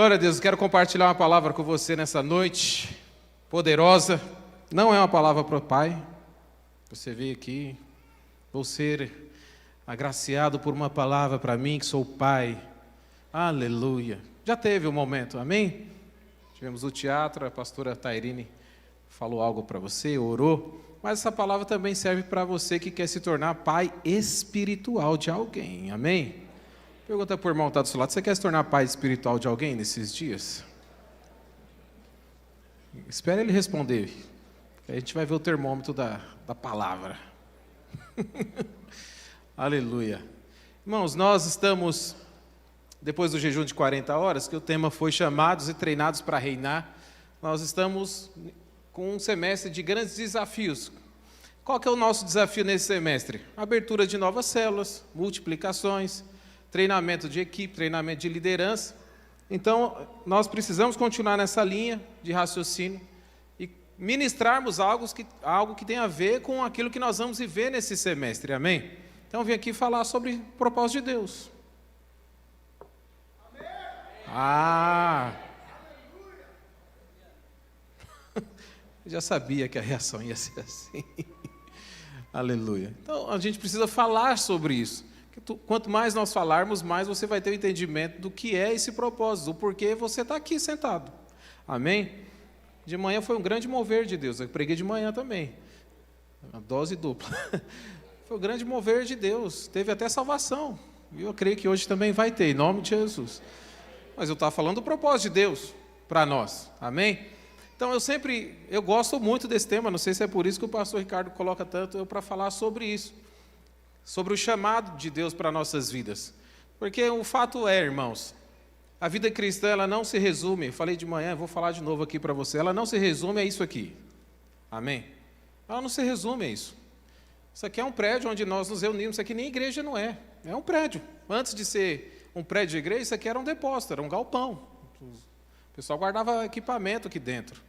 Glória a Deus, eu quero compartilhar uma palavra com você nessa noite, poderosa. Não é uma palavra para o Pai. Você veio aqui, vou ser agraciado por uma palavra para mim, que sou pai. Aleluia. Já teve um momento, amém? Tivemos o teatro, a pastora Tairine falou algo para você, orou. Mas essa palavra também serve para você que quer se tornar pai espiritual de alguém, amém? Pergunta para o irmão que está do seu lado, você quer se tornar pai espiritual de alguém nesses dias? Espera ele responder, que a gente vai ver o termômetro da palavra. Aleluia. Irmãos, nós estamos, depois do jejum de 40 horas, que o tema foi chamados e treinados para reinar, nós estamos com um semestre de grandes desafios. Qual que é o nosso desafio nesse semestre? Abertura de novas células, multiplicações, treinamento de equipe, treinamento de liderança. Então, nós precisamos continuar nessa linha de raciocínio e ministrarmos algo que tem a ver com aquilo que nós vamos viver nesse semestre, amém? Então, eu vim aqui falar sobre o propósito de Deus. Amém. Eu já sabia que a reação ia ser assim. Aleluia. Então, a gente precisa falar sobre isso. Quanto mais nós falarmos, mais você vai ter o entendimento do que é esse propósito, do porquê você está aqui sentado. Amém? De manhã foi um grande mover de Deus. Eu preguei de manhã também. Uma dose dupla. Foi um grande mover de Deus. Teve até salvação. E eu creio que hoje também vai ter, em nome de Jesus. Mas eu estava falando do propósito de Deus para nós. Amém? Então eu gosto muito desse tema. Não sei se é por isso que o pastor Ricardo coloca tanto eu para falar sobre isso. Sobre o chamado de Deus para nossas vidas. Porque o fato é, irmãos, a vida cristã, ela não se resume, eu falei de manhã, vou falar de novo aqui para você, ela não se resume a isso aqui. Amém? Ela não se resume a isso. Isso aqui é um prédio onde nós nos reunimos, isso aqui nem igreja não é, é um prédio. Antes de ser um prédio de igreja, isso aqui era um depósito, era um galpão. O pessoal guardava equipamento aqui dentro.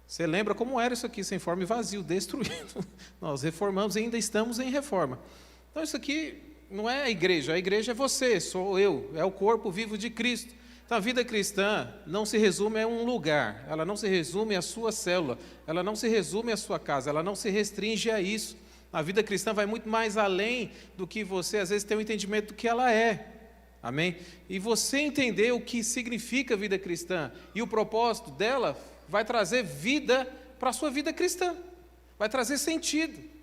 Você lembra como era isso aqui, sem forma e vazio, destruído. Nós reformamos e ainda estamos em reforma. Então isso aqui não é a igreja é você, sou eu, é o corpo vivo de Cristo. Então a vida cristã não se resume a um lugar, ela não se resume à sua célula, ela não se resume à sua casa, ela não se restringe a isso. A vida cristã vai muito mais além do que você às vezes tem um entendimento do que ela é. Amém? E você entender o que significa a vida cristã e o propósito dela vai trazer vida para a sua vida cristã, vai trazer sentido.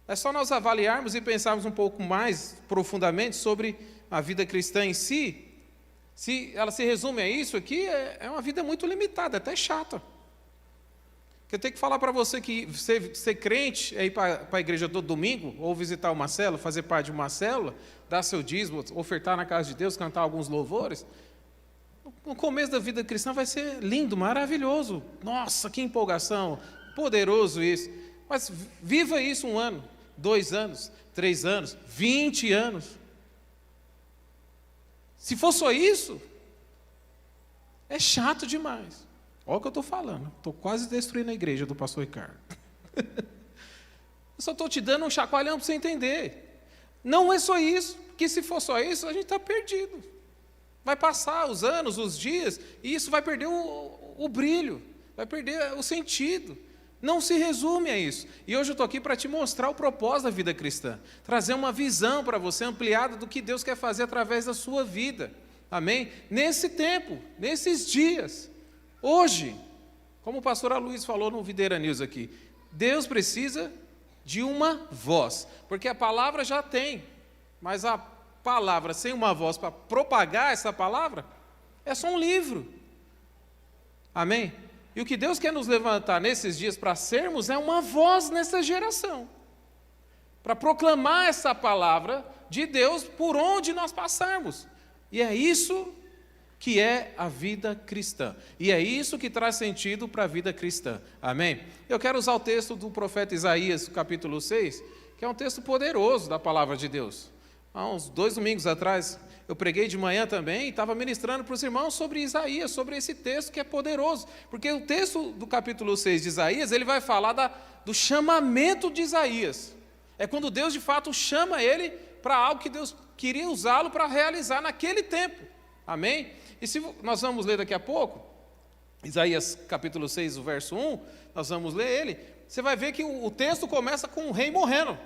É só nós avaliarmos e pensarmos um pouco mais profundamente sobre a vida cristã em si. Se ela se resume a isso aqui, é uma vida muito limitada, até chata. Eu tenho que falar para você que ser crente é ir para a igreja todo domingo, ou visitar uma célula, fazer parte de uma célula, dar seu dízimo, ofertar na casa de Deus, cantar alguns louvores. No começo da vida cristã vai ser lindo, maravilhoso. Nossa, que empolgação, poderoso isso. Mas viva isso 1 ano, 2 anos, 3 anos, 20 anos. Se for só isso, é chato demais. Olha o que eu estou falando. Estou quase destruindo a igreja do pastor Ricardo. Eu só estou te dando um chacoalhão para você entender. Não é só isso, porque se for só isso, a gente está perdido. Vai passar os anos, os dias, e isso vai perder o brilho, vai perder o sentido. Não se resume a isso. E hoje eu estou aqui para te mostrar o propósito da vida cristã. Trazer uma visão para você ampliada do que Deus quer fazer através da sua vida. Amém? Nesse tempo, nesses dias, hoje, como o pastor Luiz falou no Videira News aqui, Deus precisa de uma voz. Porque a palavra já tem, mas a palavra sem uma voz para propagar essa palavra, é só um livro. Amém? E o que Deus quer nos levantar nesses dias para sermos é uma voz nessa geração. Para proclamar essa palavra de Deus por onde nós passarmos. E é isso que é a vida cristã. E é isso que traz sentido para a vida cristã. Amém? Eu quero usar o texto do profeta Isaías, capítulo 6, que é um texto poderoso da palavra de Deus. Há uns 2 domingos atrás, eu preguei de manhã também e estava ministrando para os irmãos sobre Isaías, sobre esse texto que é poderoso. Porque o texto do capítulo 6 de Isaías, ele vai falar do chamamento de Isaías. É quando Deus de fato chama ele para algo que Deus queria usá-lo para realizar naquele tempo. Amém? E se nós vamos ler daqui a pouco, Isaías capítulo 6, o verso 1, nós vamos ler ele, você vai ver que o texto começa com o rei morrendo.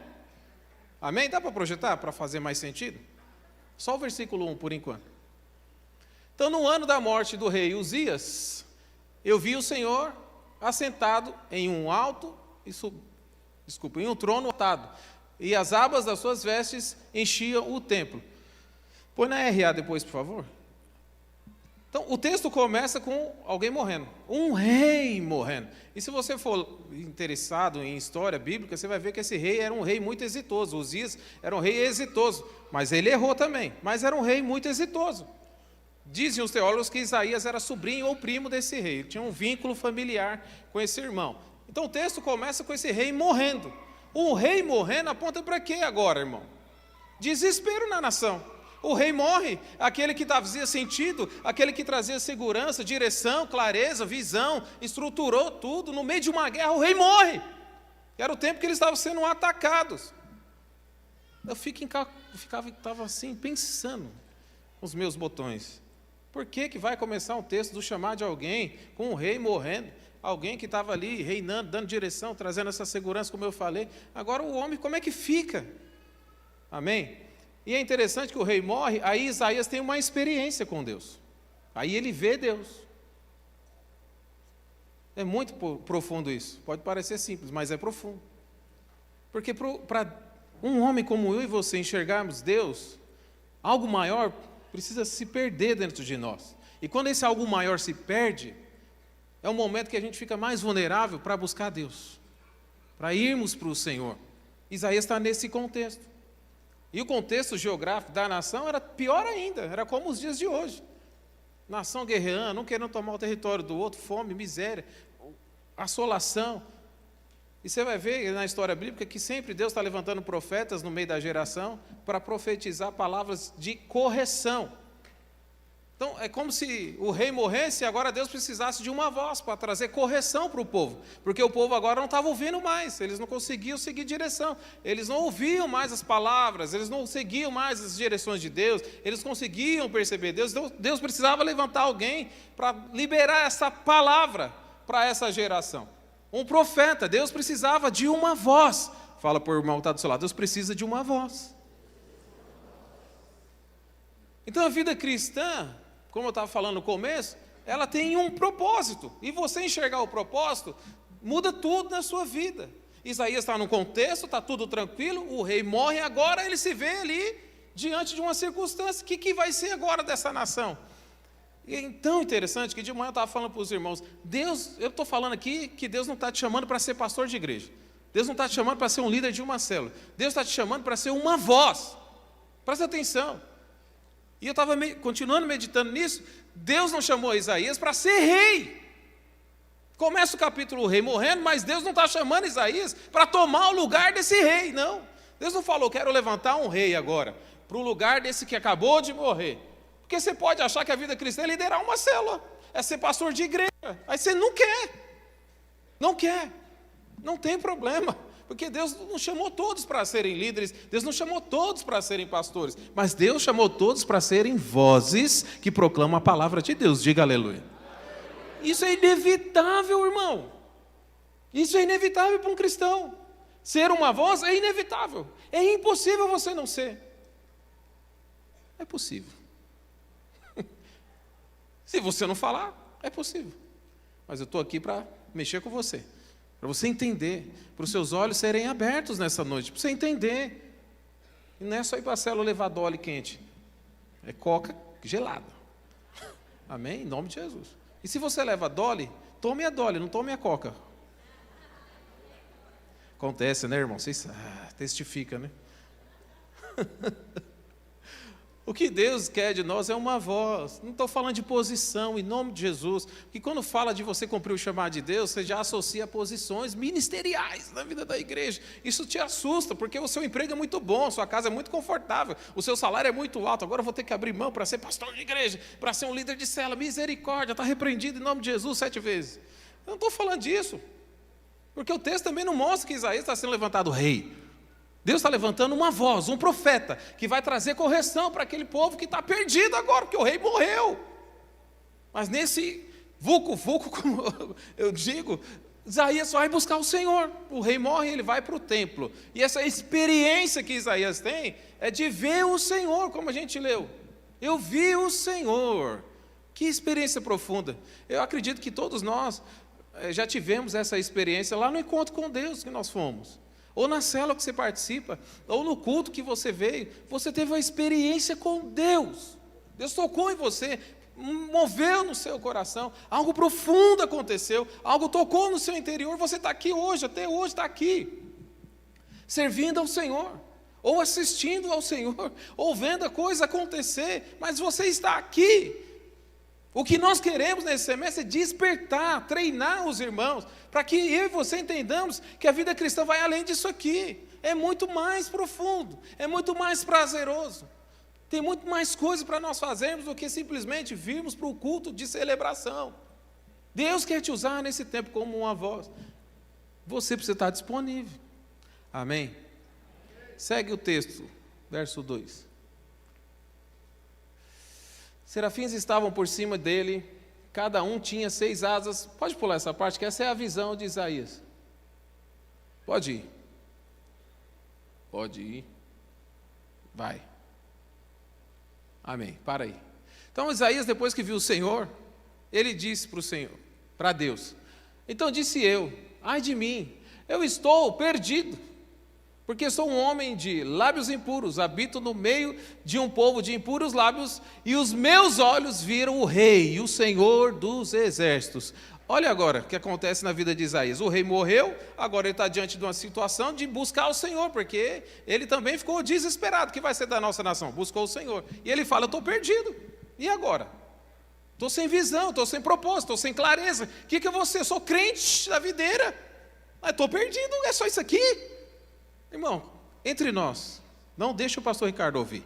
Amém? Dá para projetar, para fazer mais sentido? Só o versículo 1 por enquanto. Então, no ano da morte do rei Uzias, eu vi o Senhor assentado em um em um trono alto, e as abas das suas vestes enchiam o templo. Põe na RA depois, por favor. Então, o texto começa com alguém morrendo, um rei morrendo. E se você for interessado em história bíblica, você vai ver que esse rei era um rei muito exitoso. Uzias era um rei exitoso, mas ele errou também, mas era um rei muito exitoso. Dizem os teólogos que Isaías era sobrinho ou primo desse rei, ele tinha um vínculo familiar com esse irmão. Então o texto começa com esse rei morrendo. Um rei morrendo aponta para quê agora, irmão? Desespero na nação. O rei morre, aquele que trazia sentido, aquele que trazia segurança, direção, clareza, visão, estruturou tudo. No meio de uma guerra, o rei morre. Era o tempo que eles estavam sendo atacados. Eu estava assim, pensando nos meus botões. Por que vai começar um texto do chamar de alguém com um rei morrendo? Alguém que estava ali reinando, dando direção, trazendo essa segurança, como eu falei. Agora o homem, como é que fica? Amém? E é interessante que o rei morre, aí Isaías tem uma experiência com Deus. Aí ele vê Deus. É muito profundo isso. Pode parecer simples, mas é profundo. Porque para um homem como eu e você enxergarmos Deus, algo maior precisa se perder dentro de nós. E quando esse algo maior se perde, é o momento que a gente fica mais vulnerável para buscar Deus, para irmos para o Senhor. Isaías está nesse contexto. E o contexto geográfico da nação era pior ainda, era como os dias de hoje. Nação guerreando, não querendo tomar o território do outro, fome, miséria, assolação. E você vai ver na história bíblica que sempre Deus está levantando profetas no meio da geração para profetizar palavras de correção. Então, é como se o rei morresse e agora Deus precisasse de uma voz para trazer correção para o povo. Porque o povo agora não estava ouvindo mais, eles não conseguiam seguir direção. Eles não ouviam mais as palavras, eles não seguiam mais as direções de Deus, eles conseguiam perceber Deus. Então, Deus precisava levantar alguém para liberar essa palavra para essa geração. Um profeta, Deus precisava de uma voz. Fala para o irmão que está do seu lado, Deus precisa de uma voz. Então a vida cristã, como eu estava falando no começo, ela tem um propósito. E você enxergar o propósito, muda tudo na sua vida. Isaías está num contexto, está tudo tranquilo, o rei morre, agora ele se vê ali diante de uma circunstância. O que vai ser agora dessa nação? E é tão interessante que de manhã eu estava falando para os irmãos, Deus, eu estou falando aqui que Deus não está te chamando para ser pastor de igreja. Deus não está te chamando para ser um líder de uma célula. Deus está te chamando para ser uma voz. Presta atenção. E eu estava continuando meditando nisso. Deus não chamou Isaías para ser rei. Começa o capítulo, o rei morrendo, mas Deus não está chamando Isaías para tomar o lugar desse rei, não. Deus não falou, quero levantar um rei agora, para o lugar desse que acabou de morrer. Porque você pode achar que a vida cristã é liderar uma célula, é ser pastor de igreja. Aí você não quer. Não quer. Não tem problema. Porque Deus não chamou todos para serem líderes, Deus não chamou todos para serem pastores, mas Deus chamou todos para serem vozes que proclamam a palavra de Deus. Diga aleluia. Isso é inevitável, irmão. Isso é inevitável para um cristão. Ser uma voz é inevitável. É impossível você não ser. É possível. Se você não falar, é possível. Mas eu estou aqui para mexer com você. Para você entender, para os seus olhos serem abertos nessa noite, para você entender. E não é só ir para a célula levar Dolly quente, é coca gelada. Amém? Em nome de Jesus. E se você leva Dolly, tome a Dolly, não tome a coca. Acontece, né, irmão? Vocês testificam, né? O que Deus quer de nós é uma voz. Não estou falando de posição, em nome de Jesus. Porque quando fala de você cumprir o chamado de Deus, você já associa posições ministeriais na vida da igreja. Isso te assusta, porque o seu emprego é muito bom, a sua casa é muito confortável, o seu salário é muito alto. Agora eu vou ter que abrir mão para ser pastor de igreja, para ser um líder de célula. Misericórdia, está repreendido em nome de Jesus 7 vezes. Eu não estou falando disso. Porque o texto também não mostra que Isaías está sendo levantado rei. Deus está levantando uma voz, um profeta, que vai trazer correção para aquele povo que está perdido agora, porque o rei morreu. Mas nesse vulco-vulco, como eu digo, Isaías vai buscar o Senhor. O rei morre, ele vai para o templo. E essa experiência que Isaías tem é de ver o Senhor, como a gente leu. Eu vi o Senhor. Que experiência profunda. Eu acredito que todos nós já tivemos essa experiência lá no encontro com Deus que nós fomos. Ou na célula que você participa, ou no culto que você veio. Você teve uma experiência com Deus. Deus tocou em você, moveu no seu coração, algo profundo aconteceu, algo tocou no seu interior, você está aqui hoje, até hoje está aqui, servindo ao Senhor, ou assistindo ao Senhor, ou vendo a coisa acontecer, mas você está aqui. O que nós queremos nesse semestre é despertar, treinar os irmãos, para que eu e você entendamos que a vida cristã vai além disso aqui, é muito mais profundo, é muito mais prazeroso. Tem muito mais coisa para nós fazermos do que simplesmente virmos para o culto de celebração. Deus quer te usar nesse tempo como uma voz. Você precisa estar disponível. Amém? Segue o texto, verso 2. Serafins estavam por cima dele, cada um tinha 6 asas. Pode pular essa parte, que essa é a visão de Isaías. Pode ir. Pode ir. Vai. Amém, para aí. Então Isaías, depois que viu o Senhor, ele disse para o Senhor, para Deus: então disse eu, ai de mim, eu estou perdido, porque sou um homem de lábios impuros, habito no meio de um povo de impuros lábios, e os meus olhos viram o Rei, o Senhor dos exércitos. Olha agora o que acontece na vida de Isaías. O rei morreu, agora ele está diante de uma situação de buscar o Senhor, porque ele também ficou desesperado. O que vai ser da nossa nação? Buscou o Senhor. E ele fala: eu estou perdido. E agora? Estou sem visão, estou sem propósito, estou sem clareza. O que eu vou ser? Eu sou crente da videira, mas estou perdido, é só isso aqui? Irmão, entre nós, não deixa o pastor Ricardo ouvir.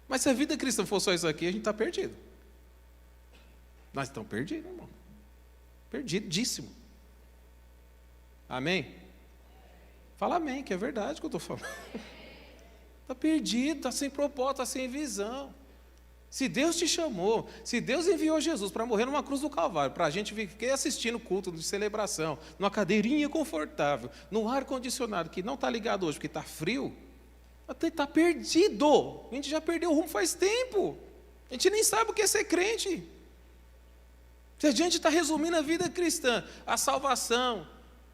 Mas se a vida cristã for só isso aqui, a gente está perdido. Nós estamos perdidos, irmão. Perdidíssimo. Amém? Fala amém, que é verdade o que eu estou falando. Está perdido, está sem propósito, está sem visão. Se Deus te chamou, se Deus enviou Jesus para morrer numa cruz do Calvário, para a gente ficar assistindo culto de celebração, numa cadeirinha confortável, no ar-condicionado, que não está ligado hoje porque está frio, está perdido. A gente já perdeu o rumo faz tempo. A gente nem sabe o que é ser crente. Se a gente está resumindo a vida cristã, a salvação,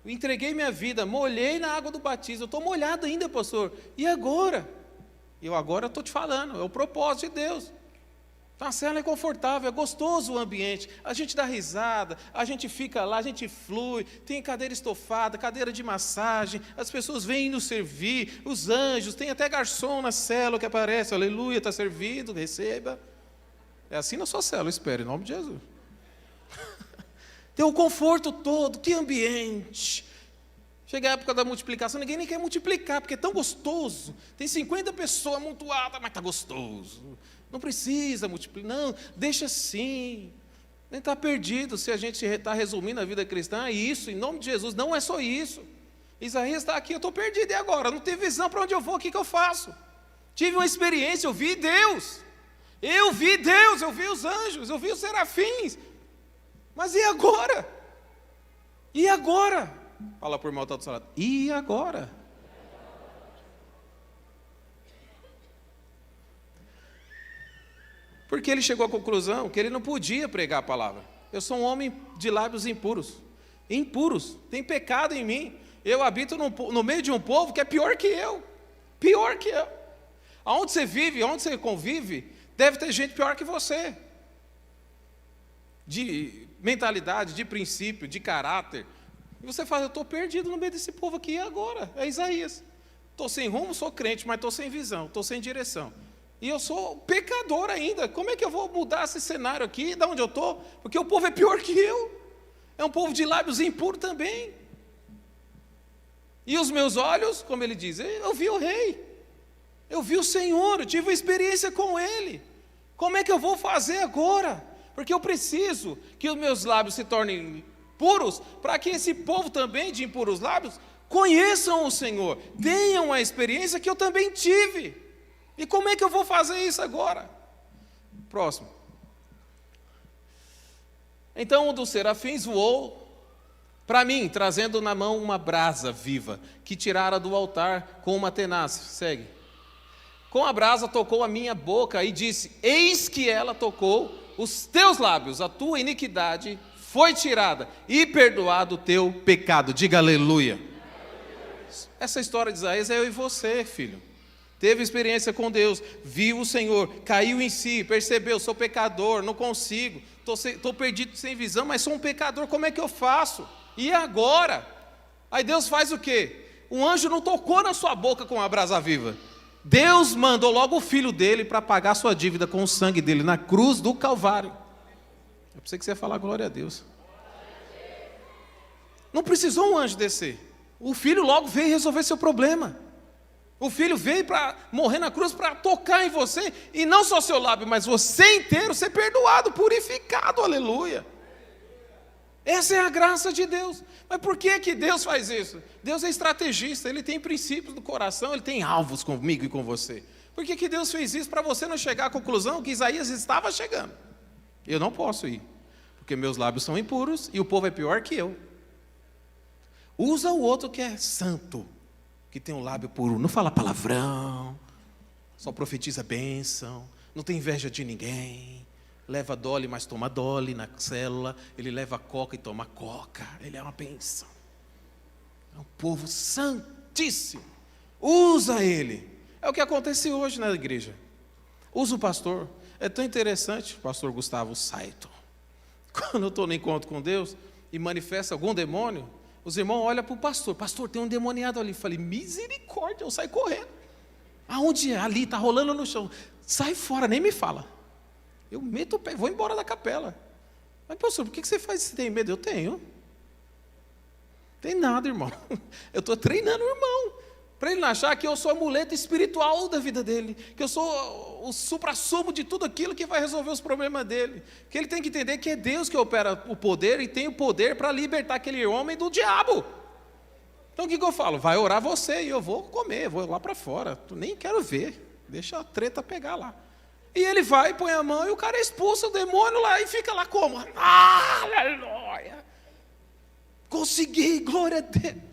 entreguei minha vida, molhei na água do batismo, eu estou molhado ainda, pastor, e agora? Eu agora estou te falando, é o propósito de Deus. A cela é confortável, é gostoso o ambiente, a gente dá risada, a gente fica lá, a gente flui, tem cadeira estofada, cadeira de massagem, as pessoas vêm nos servir, os anjos, tem até garçom na célula que aparece, aleluia, está servido, receba. É assim na sua célula, espere, em nome de Jesus. Tem o conforto todo, que ambiente. Chega a época da multiplicação, ninguém nem quer multiplicar, porque é tão gostoso. Tem 50 pessoas amontoadas, mas está gostoso. Não precisa multiplicar, não, deixa assim. Nem está perdido se a gente está resumindo a vida cristã, é isso, em nome de Jesus, não é só isso. Isaías está aqui, eu estou perdido, e agora? Não tenho visão para onde eu vou, o que eu faço? Tive uma experiência, eu vi Deus. Eu vi Deus, eu vi os anjos, eu vi os serafins. Mas e agora? E agora? Fala por irmão do seu lado. E agora? Porque ele chegou à conclusão que ele não podia pregar a palavra. Eu sou um homem de lábios impuros. Impuros. Tem pecado em mim. Eu habito no meio de um povo que é pior que eu. Pior que eu. Aonde você vive, onde você convive, deve ter gente pior que você. De mentalidade, de princípio, de caráter. E você fala: eu estou perdido no meio desse povo aqui, e agora? É Isaías. Estou sem rumo, sou crente, mas estou sem visão, estou sem direção. E eu sou pecador ainda. Como é que eu vou mudar esse cenário aqui, de onde eu estou? Porque o povo é pior que eu. É um povo de lábios impuros também. E os meus olhos, como ele diz, eu vi o rei. Eu vi o Senhor, eu tive uma experiência com ele. Como é que eu vou fazer agora? Porque eu preciso que os meus lábios se tornem puros, para que esse povo também de impuros lábios conheçam o Senhor, tenham a experiência que eu também tive. E como é que eu vou fazer isso agora? Próximo. Então um dos serafins voou para mim, trazendo na mão uma brasa viva, que tirara do altar com uma tenaz. Segue. Com a brasa tocou a minha boca e disse: eis que ela tocou os teus lábios, a tua iniquidade foi tirada e perdoado o teu pecado. Diga aleluia. Essa história de Isaías é eu e você, filho. Teve experiência com Deus, viu o Senhor, caiu em si, percebeu, sou pecador, não consigo, estou perdido sem visão, mas sou um pecador, como é que eu faço? E agora? Aí Deus faz o quê? Um anjo não tocou na sua boca com a brasa viva. Deus mandou logo o filho dele para pagar sua dívida com o sangue dele na cruz do Calvário. Eu pensei que você ia falar glória a Deus. Não precisou um anjo descer. O filho logo veio resolver seu problema. O filho veio para morrer na cruz para tocar em você, e não só seu lábio, mas você inteiro ser perdoado, purificado, aleluia. Essa é a graça de Deus. Mas por que que Deus faz isso? Deus é estrategista, Ele tem princípios do coração, Ele tem alvos comigo e com você. Por que que Deus fez isso? Para você não chegar à conclusão que Isaías estava chegando. Eu não posso ir, porque meus lábios são impuros e o povo é pior que eu. Usa o outro que é santo, que tem um lábio puro, não fala palavrão, só profetiza bênção, não tem inveja de ninguém, leva dole, mas toma dole na célula, ele leva coca e toma coca, ele é uma bênção. É um povo santíssimo, usa ele. É o que acontece hoje na igreja. Usa o pastor. É tão interessante, pastor Gustavo Saito, quando eu estou no encontro com Deus e manifesta algum demônio, os irmãos olham para o pastor: pastor, tem um demoniado ali. Eu falei: misericórdia, eu saio correndo. Aonde é? Ali, está rolando no chão. Sai fora, nem me fala. Eu meto o pé, vou embora da capela. Mas pastor, por que você faz isso? Você tem medo? Eu tenho. Tem nada, irmão. Eu estou treinando o irmão, para ele não achar que eu sou a muleta espiritual da vida dele, que eu sou o supra-sumo de tudo aquilo que vai resolver os problemas dele, que ele tem que entender que é Deus que opera o poder e tem o poder para libertar aquele homem do diabo. Então o que eu falo? Vai orar você e eu vou comer, vou lá para fora, nem quero ver, deixa a treta pegar lá. E ele vai, põe a mão e o cara expulsa o demônio lá e fica lá como? Aleluia! Consegui, glória a Deus!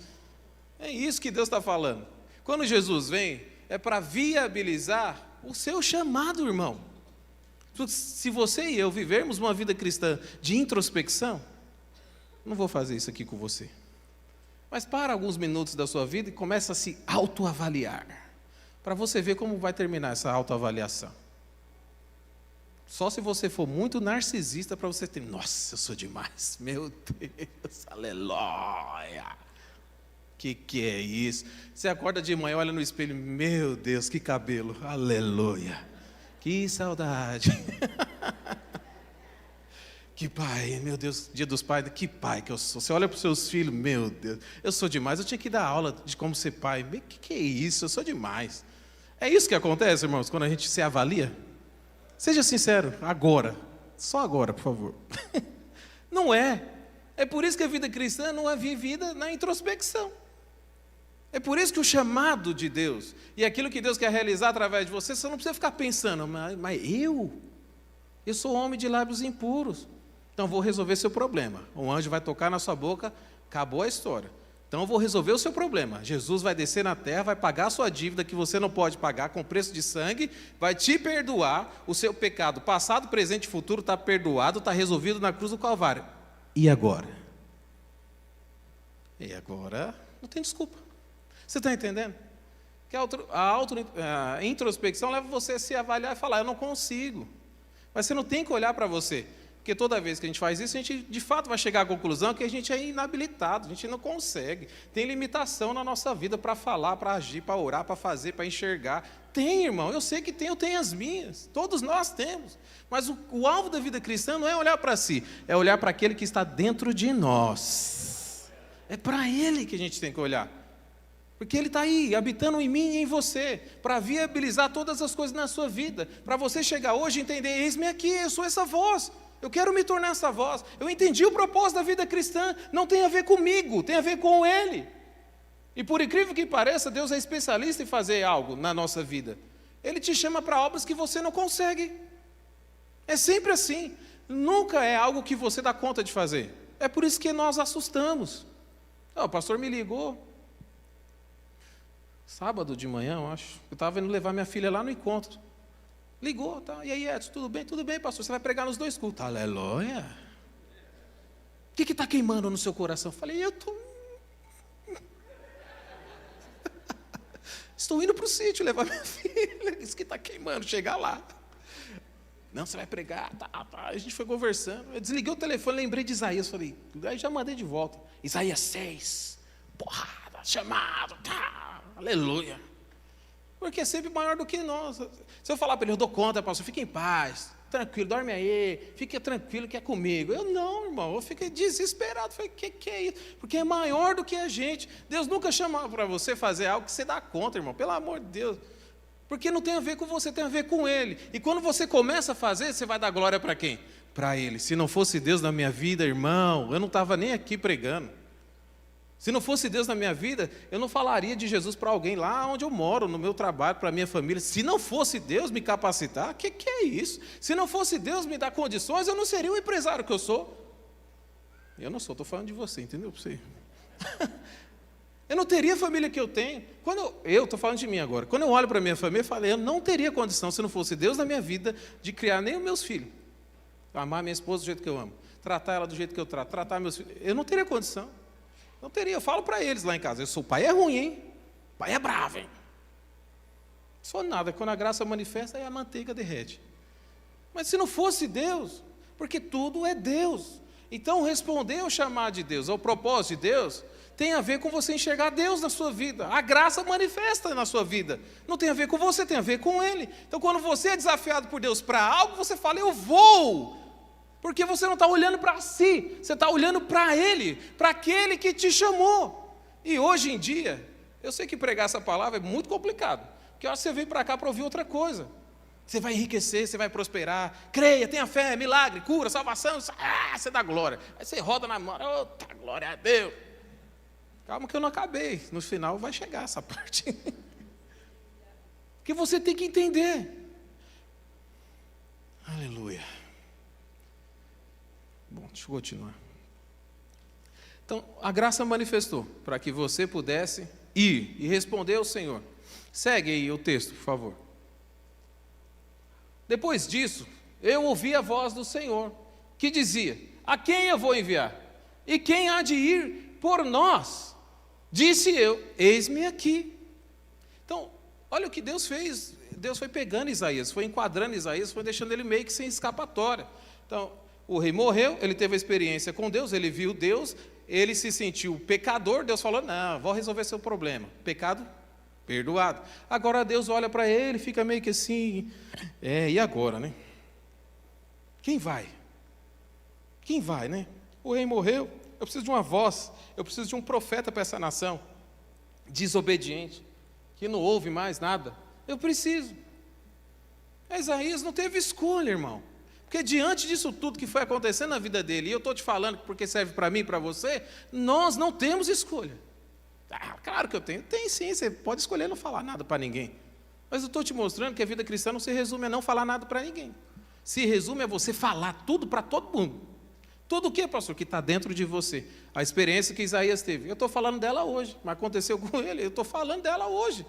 É isso que Deus está falando. Quando Jesus vem, é para viabilizar o seu chamado, irmão. Se você e eu vivermos uma vida cristã de introspecção, não vou fazer isso aqui com você, mas para alguns minutos da sua vida e começa a se autoavaliar, para você ver como vai terminar essa autoavaliação. Só se você for muito narcisista para você ter, nossa, eu sou demais, meu Deus, aleluia. Que é isso? Você acorda de manhã, olha no espelho, meu Deus, que cabelo, aleluia, que saudade. Que pai, meu Deus, dia dos pais, que pai que eu sou. Você olha para os seus filhos, meu Deus, eu sou demais, eu tinha que dar aula de como ser pai. Que é isso? Eu sou demais. É isso que acontece, irmãos, quando a gente se avalia? Seja sincero, agora, só agora, por favor. Não é. É por isso que a vida cristã não é vivida na introspecção. É por isso que o chamado de Deus e aquilo que Deus quer realizar através de você não precisa ficar pensando, mas eu sou homem de lábios impuros, então vou resolver seu problema. Um anjo vai tocar na sua boca, acabou a história. Então eu vou resolver o seu problema. Jesus vai descer na terra, vai pagar a sua dívida que você não pode pagar com preço de sangue, vai te perdoar, o seu pecado passado, presente e futuro está perdoado, está resolvido na cruz do Calvário. E agora? E agora não tem desculpa. Você está entendendo? Que a introspecção leva você a se avaliar e falar, eu não consigo. Mas você não tem que olhar para você. Porque toda vez que a gente faz isso, a gente de fato vai chegar à conclusão que a gente é inabilitado, a gente não consegue. Tem limitação na nossa vida para falar, para agir, para orar, para fazer, para enxergar. Tem, irmão, eu sei que tem, eu tenho as minhas. Todos nós temos. Mas o alvo da vida cristã não é olhar para si, é olhar para aquele que está dentro de nós. É para Ele que a gente tem que olhar. Porque Ele está aí, habitando em mim e em você, para viabilizar todas as coisas na sua vida, para você chegar hoje e entender, eis-me aqui, eu sou essa voz, eu quero me tornar essa voz, eu entendi o propósito da vida cristã, não tem a ver comigo, tem a ver com Ele. E por incrível que pareça, Deus é especialista em fazer algo na nossa vida. Ele te chama para obras que você não consegue. É sempre assim. Nunca é algo que você dá conta de fazer. É por isso que nós assustamos. O pastor me ligou, sábado de manhã, eu acho. Eu estava indo levar minha filha lá no encontro. Ligou, tá? E aí, Edson, tudo bem? Tudo bem, pastor. Você vai pregar nos 2 cultos. Aleluia. O que está queimando no seu coração? Eu falei, estou indo para o sítio levar minha filha. Isso que está queimando, chegar lá. Não, você vai pregar, tá. A gente foi conversando. Eu desliguei o telefone, lembrei de Isaías. Falei, aí já mandei de volta. Isaías 6, porrada, chamado, tá. Aleluia. Porque é sempre maior do que nós. Se eu falar para ele, eu dou conta, pastor, fique em paz, tranquilo, dorme aí, fique tranquilo que é comigo. Eu não, irmão, eu fiquei desesperado. Falei, que é isso? Porque é maior do que a gente. Deus nunca chama para você fazer algo que você dá conta, irmão, pelo amor de Deus. Porque não tem a ver com você, tem a ver com Ele. E quando você começa a fazer, você vai dar glória para quem? Para Ele. Se não fosse Deus na minha vida, irmão, eu não estava nem aqui pregando. Se não fosse Deus na minha vida, eu não falaria de Jesus para alguém lá onde eu moro, no meu trabalho, para a minha família. Se não fosse Deus me capacitar, que é isso? Se não fosse Deus me dar condições, eu não seria o empresário que eu sou. Eu não sou, estou falando de você, entendeu? Você. Eu não teria a família que eu tenho. Eu estou falando de mim agora. Quando eu olho para a minha família, eu falei, eu não teria condição, se não fosse Deus na minha vida, de criar nem os meus filhos. Amar minha esposa do jeito que eu amo. Tratar ela do jeito que eu trato. Tratar meus filhos. Eu não teria condição. Não teria. Eu falo para eles lá em casa. O pai é ruim, hein? O pai é bravo, hein? Não sou nada. Quando a graça manifesta, aí a manteiga derrete. Mas se não fosse Deus, porque tudo é Deus. Então, responder ao chamado de Deus, ao propósito de Deus, tem a ver com você enxergar Deus na sua vida. A graça manifesta na sua vida. Não tem a ver com você, tem a ver com Ele. Então, quando você é desafiado por Deus para algo, você fala, eu vou. Porque você não está olhando para si, você está olhando para Ele, para aquele que te chamou. E hoje em dia, eu sei que pregar essa palavra é muito complicado, porque você veio para cá para ouvir outra coisa. Você vai enriquecer, você vai prosperar, creia, tenha fé, milagre, cura, salvação, você dá glória. Aí você roda na mão, glória a Deus. Calma que eu não acabei, no final vai chegar essa parte. Que você tem que entender. Aleluia. Bom, deixa eu continuar. Então, a graça manifestou para que você pudesse ir e responder ao Senhor. Segue aí o texto, por favor. Depois disso, eu ouvi a voz do Senhor, que dizia, a quem eu vou enviar? E quem há de ir por nós? Disse eu, eis-me aqui. Então, olha o que Deus fez. Deus foi pegando Isaías, foi enquadrando Isaías, foi deixando ele meio que sem escapatória. Então, o rei morreu, ele teve a experiência com Deus, ele viu Deus, ele se sentiu pecador, Deus falou, não, vou resolver seu problema. Pecado perdoado. Agora Deus olha para ele, fica meio que assim, e agora, né? Quem vai? Quem vai, né? O rei morreu, eu preciso de uma voz, eu preciso de um profeta para essa nação, desobediente, que não ouve mais nada. Eu preciso. Isaías não teve escolha, irmão. Porque diante disso tudo que foi acontecendo na vida dele, e eu estou te falando porque serve para mim e para você, nós não temos escolha. Claro que eu tenho. Tem sim, você pode escolher não falar nada para ninguém. Mas eu estou te mostrando que a vida cristã não se resume a não falar nada para ninguém. Se resume a você falar tudo para todo mundo. Tudo o que, pastor? Que está dentro de você. A experiência que Isaías teve. Eu estou falando dela hoje, mas aconteceu com ele. Eu estou falando dela hoje.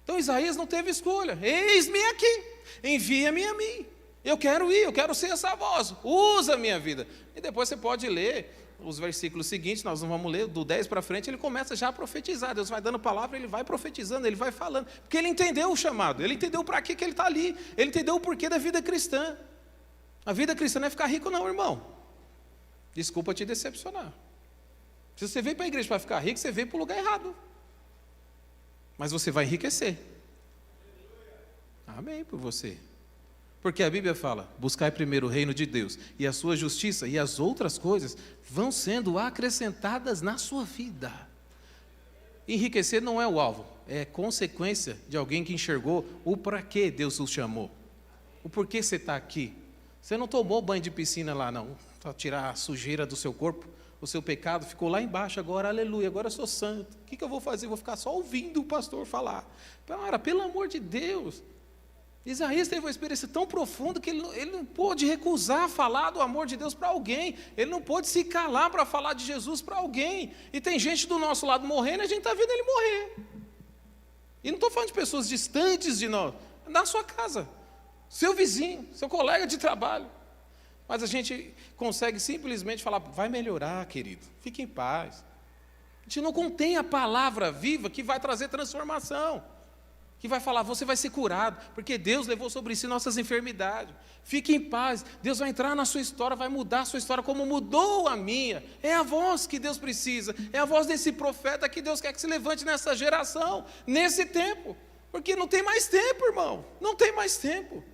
Então Isaías não teve escolha. Eis-me aqui, envia-me a mim. Eu quero ir, eu quero ser essa voz. Usa a minha vida. E depois você pode ler os versículos seguintes, nós não vamos ler, do 10 para frente, ele começa já a profetizar. Deus vai dando palavra, ele vai profetizando, ele vai falando. Porque ele entendeu o chamado, ele entendeu para que ele está ali, ele entendeu o porquê da vida cristã. A vida cristã não é ficar rico não, irmão. Desculpa te decepcionar. Se você veio para a igreja para ficar rico, você veio para o lugar errado. Mas você vai enriquecer. Amém por você. Porque a Bíblia fala, buscai primeiro o reino de Deus e a sua justiça, e as outras coisas vão sendo acrescentadas na sua vida. Enriquecer não é o alvo, é consequência de alguém que enxergou o para que Deus o chamou. O porquê você está aqui. Você não tomou banho de piscina lá não, para tirar a sujeira do seu corpo, o seu pecado ficou lá embaixo, agora aleluia, agora eu sou santo. O que eu vou fazer? Vou ficar só ouvindo o pastor falar. Pelo amor de Deus. Isaías teve uma experiência tão profunda que ele não pôde recusar falar do amor de Deus para alguém. Ele não pôde se calar para falar de Jesus para alguém. E tem gente do nosso lado morrendo e a gente está vendo ele morrer. E não estou falando de pessoas distantes de nós. Na sua casa, seu vizinho, seu colega de trabalho. Mas a gente consegue simplesmente falar, vai melhorar, querido, fique em paz. A gente não contém a palavra viva que vai trazer transformação. Que vai falar, você vai ser curado, porque Deus levou sobre si nossas enfermidades. Fique em paz, Deus vai entrar na sua história, vai mudar a sua história como mudou a minha. É a voz que Deus precisa, é a voz desse profeta que Deus quer que se levante nessa geração, nesse tempo. Porque não tem mais tempo, irmão, não tem mais tempo.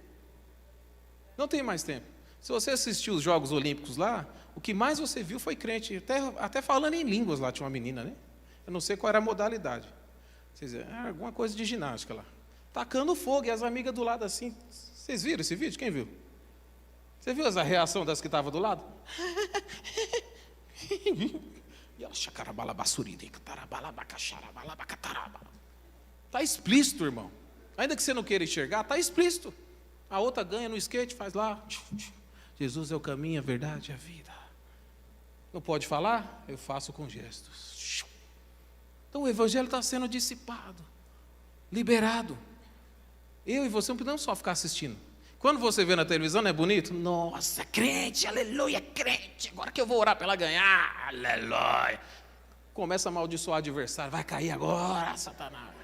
Não tem mais tempo. Se você assistiu os Jogos Olímpicos lá, o que mais você viu foi crente, até falando em línguas lá, tinha uma menina, né? Eu não sei qual era a modalidade. Vocês viram? Alguma coisa de ginástica lá. Tacando fogo, e as amigas do lado assim. Vocês viram esse vídeo? Quem viu? Você viu a reação das que estavam do lado? E ela, está explícito, irmão. Ainda que você não queira enxergar, está explícito. A outra ganha no skate, faz lá. Jesus é o caminho, a verdade e a vida. Não pode falar? Eu faço com gestos. Então o evangelho está sendo dissipado, liberado. Eu e você não podemos só ficar assistindo. Quando você vê na televisão, não é bonito? Nossa, crente, aleluia, crente. Agora que eu vou orar para ela ganhar, aleluia. Começa a amaldiçoar o adversário, vai cair agora, Satanás.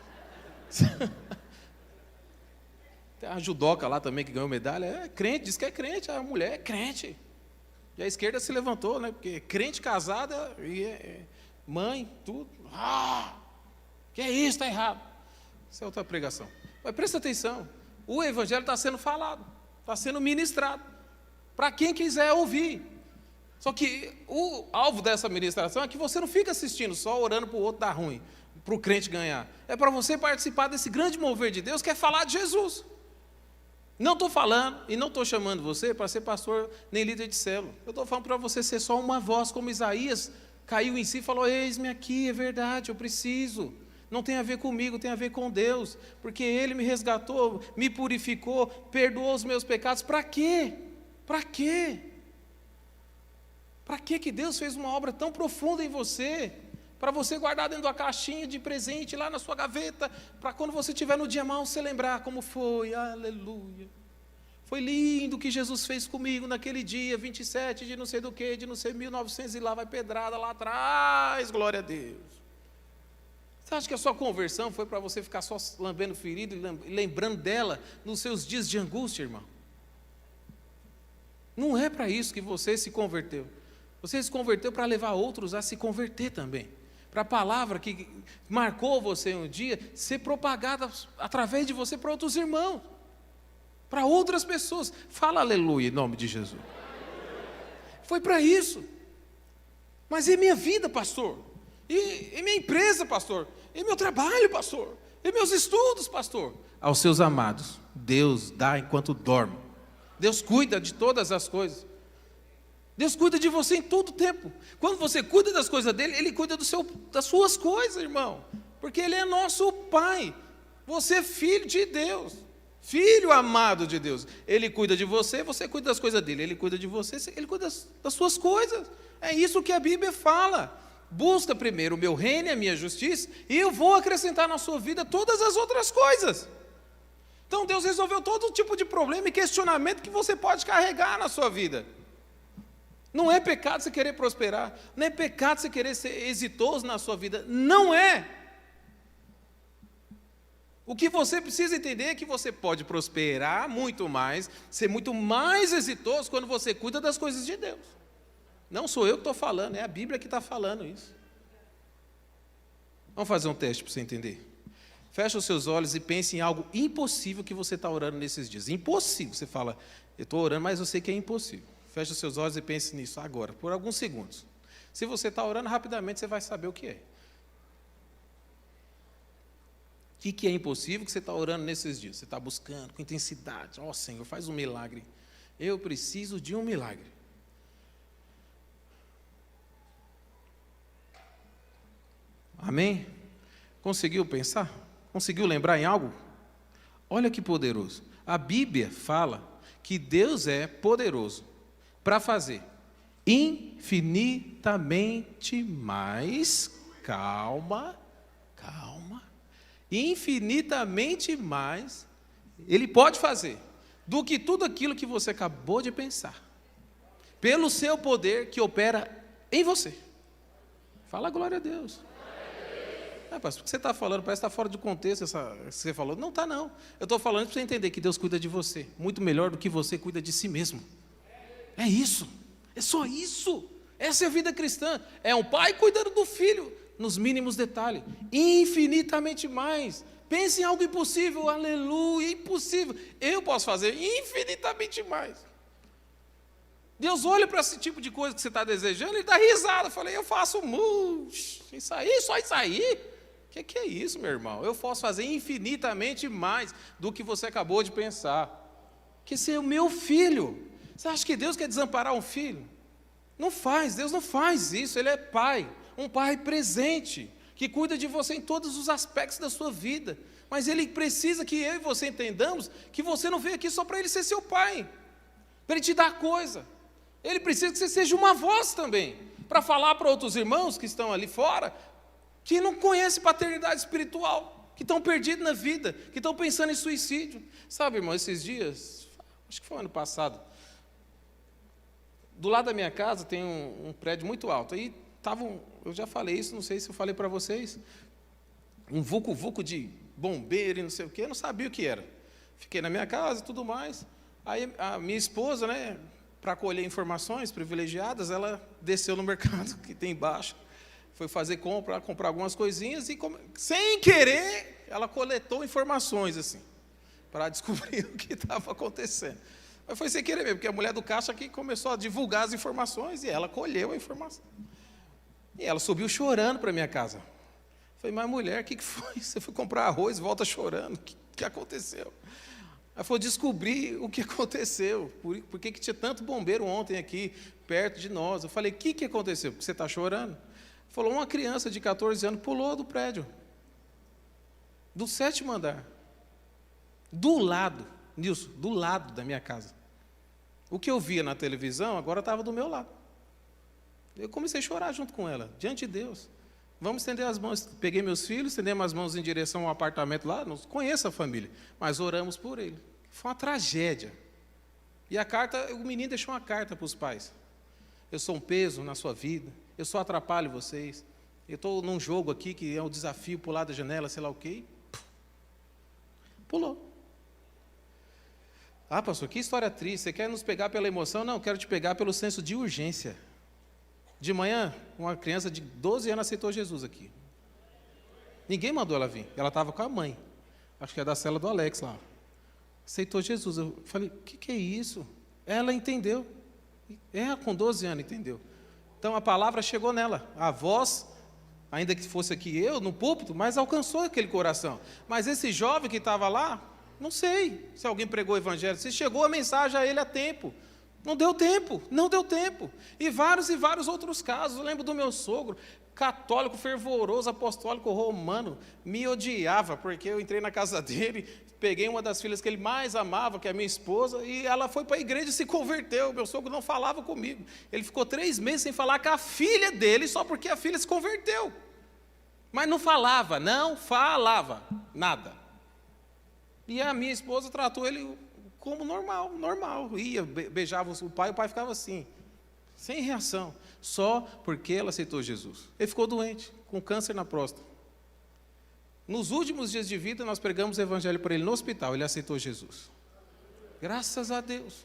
Tem a judoca lá também que ganhou medalha, é crente, diz que é crente, a mulher é crente. E a esquerda se levantou, né? Porque crente casada e mãe, tudo. Que é isso, está errado. Isso é outra pregação. Mas presta atenção, o evangelho está sendo falado, está sendo ministrado, para quem quiser ouvir. Só que o alvo dessa ministração é que você não fica assistindo, só orando para o outro dar ruim, para o crente ganhar. É para você participar desse grande mover de Deus, que é falar de Jesus. Não estou falando e não estou chamando você para ser pastor nem líder de célula. Eu estou falando para você ser só uma voz, como Isaías caiu em si e falou, eis-me aqui, é verdade, eu preciso. Não tem a ver comigo, tem a ver com Deus. Porque Ele me resgatou, me purificou, perdoou os meus pecados. Para quê? Para quê? Para que Deus fez uma obra tão profunda em você? Para você guardar dentro da caixinha de presente lá na sua gaveta, para quando você estiver no dia mau, você lembrar como foi, aleluia. Foi lindo o que Jesus fez comigo naquele dia, 27 de não sei do que, de não sei 1900 e lá vai pedrada lá atrás, glória a Deus. Você acha que a sua conversão foi para você ficar só lambendo ferido e lembrando dela nos seus dias de angústia, irmão? Não é para isso que você se converteu. Você se converteu para levar outros a se converter também. Para a palavra que marcou você um dia ser propagada através de você para outros irmãos. Para outras pessoas. Fala aleluia em nome de Jesus. Foi para isso. Mas e minha vida, pastor? E minha empresa, pastor? E meu trabalho, pastor? E meus estudos, pastor? Aos seus amados, Deus dá enquanto dorme. Deus cuida de todas as coisas. Deus cuida de você em todo o tempo. Quando você cuida das coisas dele, Ele cuida das suas coisas, irmão. Porque Ele é nosso Pai. Você é filho de Deus. Filho amado de Deus. Ele cuida de você, você cuida das coisas dele. Ele cuida de você, Ele cuida das suas coisas. É isso que a Bíblia fala. Busca primeiro o meu reino e a minha justiça, e eu vou acrescentar na sua vida todas as outras coisas. Então Deus resolveu todo tipo de problema e questionamento que você pode carregar na sua vida. Não é pecado você querer prosperar, não é pecado você querer ser exitoso na sua vida, não é. O que você precisa entender é que você pode prosperar muito mais, ser muito mais exitoso quando você cuida das coisas de Deus. Não sou eu que estou falando, é a Bíblia que está falando isso. Vamos fazer um teste para você entender. Fecha os seus olhos e pense em algo impossível que você está orando nesses dias. Impossível. Você fala, eu estou orando, mas eu sei que é impossível. Fecha os seus olhos e pense nisso agora, por alguns segundos. Se você está orando rapidamente, você vai saber o que é. O que é impossível que você está orando nesses dias? Você está buscando com intensidade. Ó, Senhor, faz um milagre. Eu preciso de um milagre. Amém? Conseguiu pensar? Conseguiu lembrar em algo? Olha que poderoso. A Bíblia fala que Deus é poderoso para fazer infinitamente mais, calma, infinitamente mais, Ele pode fazer do que tudo aquilo que você acabou de pensar, pelo seu poder que opera em você. Fala glória a Deus. Pastor, o que você está falando? Parece que está fora de contexto que você falou. Não está, não. Eu estou falando para você entender que Deus cuida de você muito melhor do que você cuida de si mesmo. É isso. É só isso. Essa é a vida cristã. É um pai cuidando do filho, nos mínimos detalhes. Infinitamente mais. Pense em algo impossível. Aleluia, impossível. Eu posso fazer infinitamente mais. Deus olha para esse tipo de coisa que você está desejando, Ele dá risada. Eu falei, eu faço isso aí, só isso aí? O que é isso, meu irmão? Eu posso fazer infinitamente mais do que você acabou de pensar. Que esse é o meu filho. Você acha que Deus quer desamparar um filho? Não faz, Deus não faz isso. Ele é pai, um pai presente, que cuida de você em todos os aspectos da sua vida. Mas Ele precisa que eu e você entendamos que você não veio aqui só para Ele ser seu pai, para Ele te dar coisa. Ele precisa que você seja uma voz também, para falar para outros irmãos que estão ali fora, que não conhecem paternidade espiritual, que estão perdidos na vida, que estão pensando em suicídio. Sabe, irmão, esses dias, acho que foi ano passado, do lado da minha casa tem um prédio muito alto. Aí eu já falei isso, não sei se eu falei para vocês, um vucu-vucu de bombeiro e não sei o quê, eu não sabia o que era. Fiquei na minha casa e tudo mais. Aí a minha esposa, né, para colher informações privilegiadas, ela desceu no mercado que tem embaixo, foi fazer comprar algumas coisinhas e, sem querer, ela coletou informações assim, para descobrir o que estava acontecendo. Mas foi sem querer mesmo, porque a mulher do caixa aqui começou a divulgar as informações e ela colheu a informação. E ela subiu chorando para a minha casa. Falei, mas mulher, o que foi? Você foi comprar arroz e volta chorando, o que aconteceu? Ela falou, descobri o que aconteceu, por que tinha tanto bombeiro ontem aqui, perto de nós. Eu falei, o que aconteceu? Porque você está chorando? Falou, uma criança de 14 anos pulou do prédio, do 7º andar, do lado, Nilson, do lado da minha casa. O que eu via na televisão, agora estava do meu lado. Eu comecei a chorar junto com ela, diante de Deus. Vamos estender as mãos. Peguei meus filhos, estendemos as mãos em direção ao apartamento lá, não conheço a família, mas oramos por ele. Foi uma tragédia. E a carta, o menino deixou uma carta para os pais. Eu sou um peso na sua vida, eu só atrapalho vocês. Eu estou num jogo aqui que é um desafio pular da janela, sei lá o quê. Pulou. Ah, pastor, que história triste. Você quer nos pegar pela emoção? Não, quero te pegar pelo senso de urgência. De manhã, uma criança de 12 anos aceitou Jesus aqui. Ninguém mandou ela vir. Ela estava com a mãe. Acho que é da cela do Alex lá. Aceitou Jesus. Eu falei, o que é isso? Ela entendeu. Com 12 anos entendeu. Então a palavra chegou nela. A voz, ainda que fosse aqui eu, no púlpito, mas alcançou aquele coração. Mas esse jovem que estava lá, não sei se alguém pregou o evangelho, se chegou a mensagem a ele a tempo. Não deu tempo. E vários outros casos. Eu lembro do meu sogro, católico, fervoroso, apostólico, romano, me odiava, porque eu entrei na casa dele, peguei uma das filhas que ele mais amava, que é a minha esposa, e ela foi para a igreja e se converteu. Meu sogro não falava comigo. Ele ficou 3 meses sem falar com a filha dele, só porque a filha se converteu. Mas não falava, nada. E a minha esposa tratou ele como normal. Ia, beijava o pai ficava assim, sem reação, só porque ela aceitou Jesus. Ele ficou doente, com câncer na próstata. Nos últimos dias de vida, nós pregamos o evangelho para ele no hospital, ele aceitou Jesus. Graças a Deus.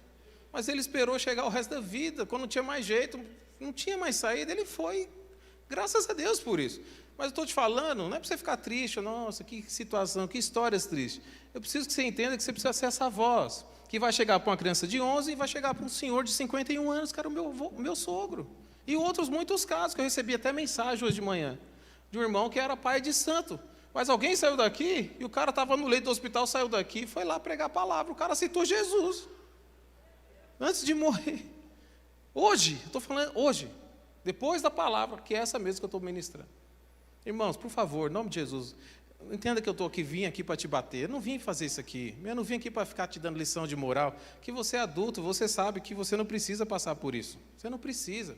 Mas ele esperou chegar o resto da vida, quando não tinha mais jeito, não tinha mais saída, ele foi. Graças a Deus por isso. Mas eu estou te falando, não é para você ficar triste, nossa, que situação, que histórias tristes. Eu preciso que você entenda que você precisa ser essa voz, que vai chegar para uma criança de 11 e vai chegar para um senhor de 51 anos, que era o meu sogro. E outros muitos casos, que eu recebi até mensagem hoje de manhã, de um irmão que era pai de santo. Mas alguém saiu daqui, e o cara estava no leito do hospital, saiu daqui, foi lá pregar a palavra, o cara aceitou Jesus, antes de morrer. Hoje, estou falando hoje, depois da palavra, que é essa mesmo que eu estou ministrando. Irmãos, por favor, em nome de Jesus, entenda que eu vim aqui para te bater, eu não vim fazer isso aqui, eu não vim aqui para ficar te dando lição de moral, que você é adulto, você sabe que você não precisa passar por isso, você não precisa.